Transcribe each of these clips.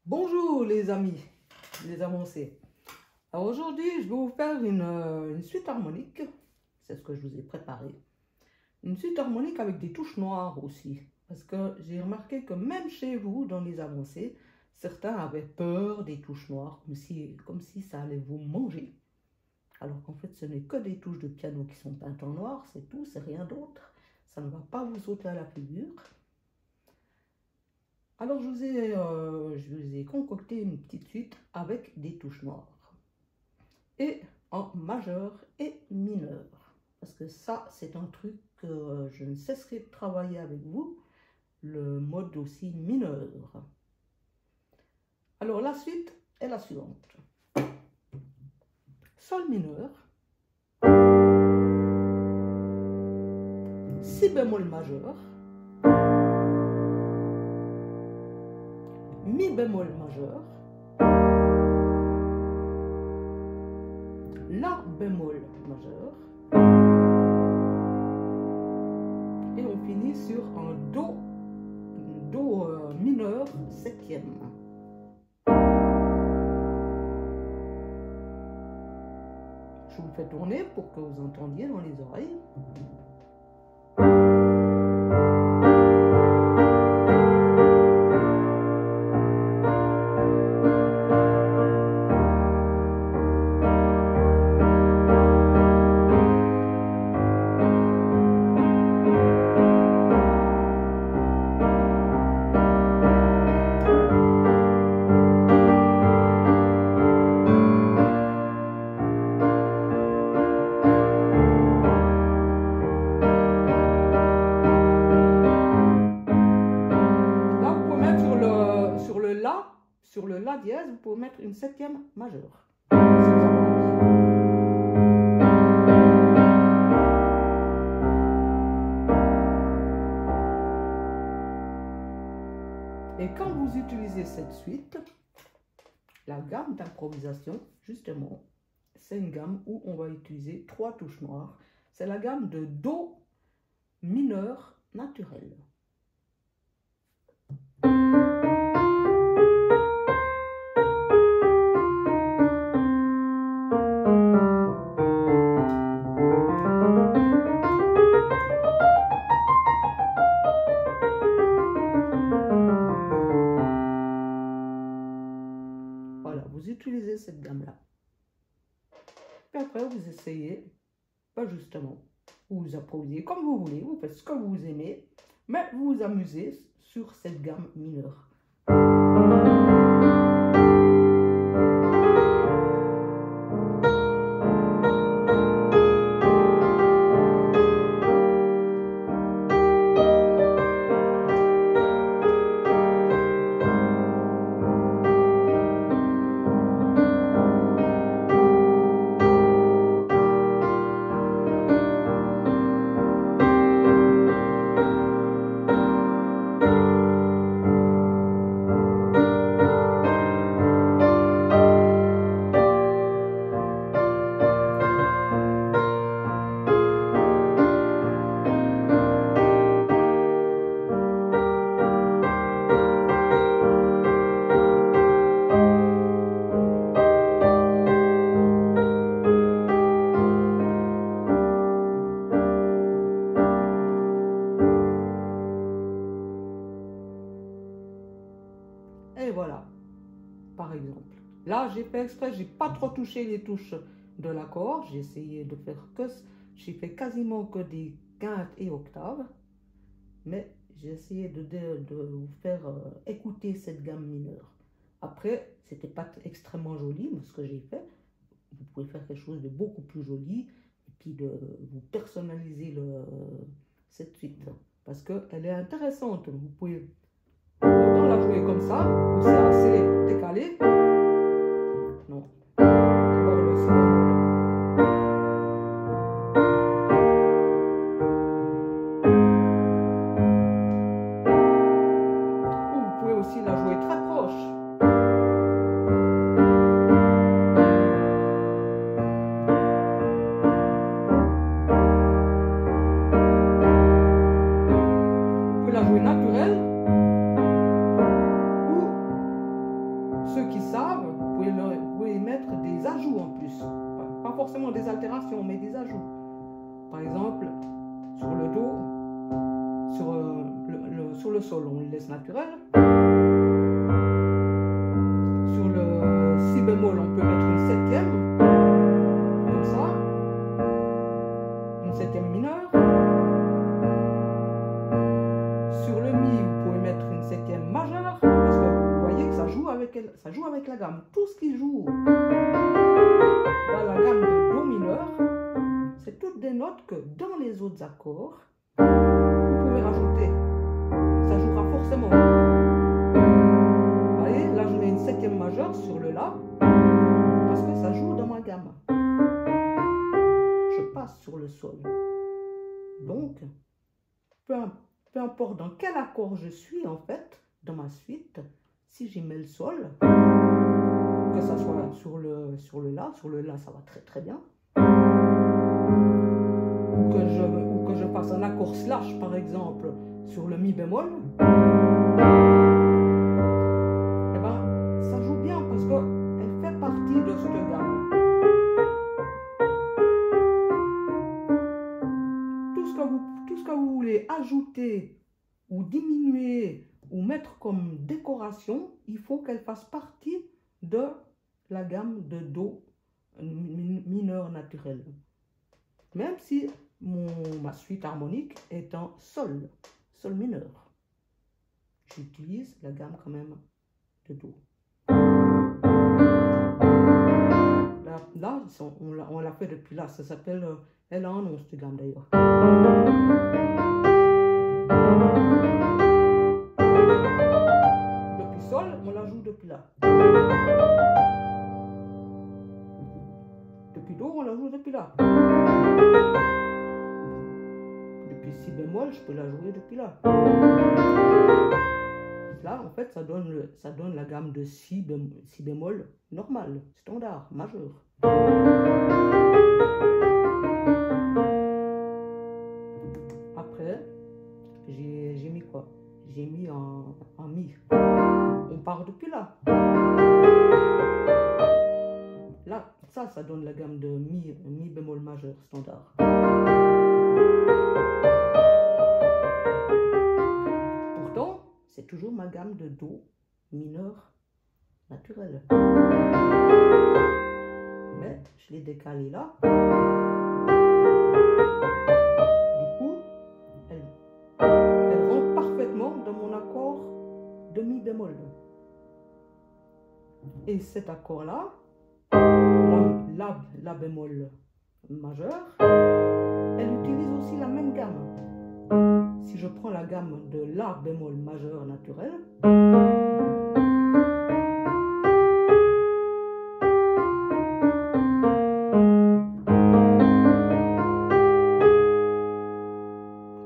Bonjour les amis, les avancés. Alors aujourd'hui, je vais vous faire une suite harmonique. C'est ce que je vous ai préparé. Une suite harmonique avec des touches noires aussi. Parce que j'ai remarqué que même chez vous, dans les avancées, certains avaient peur des touches noires, comme si ça allait vous manger. Alors qu'en fait, ce n'est que des touches de piano qui sont peintes en noir, c'est tout, c'est rien d'autre. Ça ne va pas vous sauter à la figure. Alors, je vous ai concocté une petite suite avec des touches noires. Et en majeur et mineur. Parce que ça, c'est un truc que je ne cesserai de travailler avec vous. Le mode aussi mineur. Alors, la suite est la suivante. Sol mineur. Si bémol majeur. Mi bémol majeur, La bémol majeur, et on finit sur un Do mineur septième. Je vous le fais tourner pour que vous entendiez dans les oreilles. Sur le La dièse, vous pouvez mettre une septième majeure. Si vous avez envie. Et quand vous utilisez cette suite, la gamme d'improvisation, justement, c'est une gamme où on va utiliser 3 touches noires. C'est la gamme de Do mineur naturel. Voilà, vous utilisez cette gamme-là. Puis après, vous essayez, pas justement, vous improvisez comme vous voulez, vous faites ce que vous aimez, mais vous vous amusez sur cette gamme mineure. Et voilà, par exemple. Là, j'ai fait exprès, j'ai pas trop touché les touches de l'accord. J'ai essayé de faire que... J'ai fait quasiment que des quintes et octaves. Mais j'ai essayé de vous faire écouter cette gamme mineure. Après, c'était pas extrêmement joli, ce que j'ai fait. Vous pouvez faire quelque chose de beaucoup plus joli. Et puis de vous personnaliser cette suite. Parce qu'elle est intéressante. Vous pouvez... Autant la jouer comme ça, où c'est assez décalé. Non. D'abord le si bémol. Ou vous pouvez aussi la jouer très proche. Vous pouvez la jouer naturelle. Ou ceux qui savent, vous pouvez mettre des ajouts en plus. Pas forcément des altérations, mais des ajouts. Par exemple, sur le Do, sur le Sol, on le laisse naturel. Sur le Si bémol, on peut mettre une septième, comme ça. Une septième mineure. Sur le Mi, vous pouvez mettre une septième majeure, parce que vous voyez que ça joue avec la gamme. Tout ce qui joue dans la gamme de Do mineur, c'est toutes des notes que dans les autres accords, vous pouvez rajouter. Ça jouera forcément. Vous voyez, là je mets une septième majeure sur le La, parce que ça joue dans ma gamme. Je passe sur le Sol. Donc, peu importe dans quel accord je suis, en fait, dans ma suite, si j'y mets le Sol, que ça soit sur le La ça va très très bien, ou que je fasse un accord slash par exemple sur le Mi bémol, eh ben ça joue bien parce qu'elle fait partie de cette gamme. Tout ce que vous voulez ajouter ou diminuer ou mettre comme décoration, il faut qu'elle fasse partie de la gamme de Do mineur naturel. Même si ma suite harmonique est en Sol mineur. J'utilise la gamme quand même de Do. Là on l'a fait depuis là, ça s'appelle, elle a un nom cette gamme d'ailleurs. Depuis Sol, on la joue depuis là. Depuis Do, on la joue depuis là. Depuis Si bémol, je peux la jouer depuis là. Là, en fait, ça donne la gamme de Si bémol normal, standard, majeur. Après, j'ai mis quoi? J'ai mis un Mi. On part depuis là. Là, ça donne la gamme de Mi bémol majeur standard. Pourtant, c'est toujours ma gamme de Do mineur naturel. Mais je l'ai décalé là. Du coup, elle rentre parfaitement dans mon accord de Mi bémol. Et cet accord-là, La bémol majeur, elle utilise aussi la même gamme. Si je prends la gamme de La bémol majeur naturel,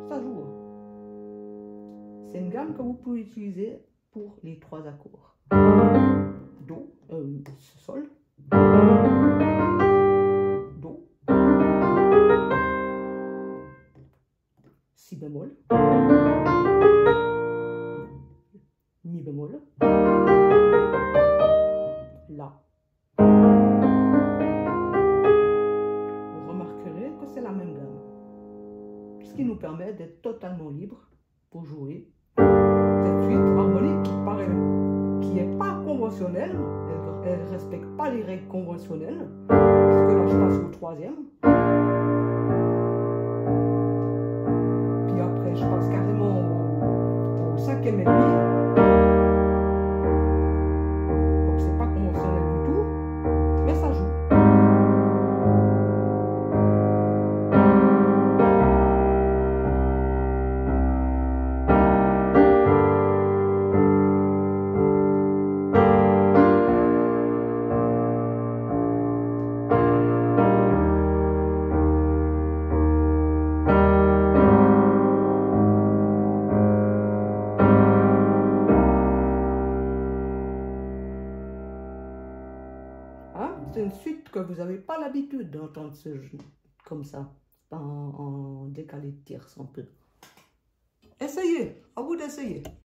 ça joue. C'est une gamme que vous pouvez utiliser pour les trois accords. Do, Sol, Do, Si bémol, Mi bémol, La. Vous remarquerez que c'est la même gamme, ce qui nous permet d'être totalement libre pour jouer cette suite harmonique qui n'est pas conventionnelle. Elle ne respecte pas les règles conventionnelles, puisque là je passe au troisième. Puis après je passe carrément au cinquième et demi. Donc c'est pas conventionnel du tout, mais ça joue. C'est une suite que vous n'avez pas l'habitude d'entendre ce jeu comme ça, en décalé de tierce un peu. Essayez, à vous d'essayer.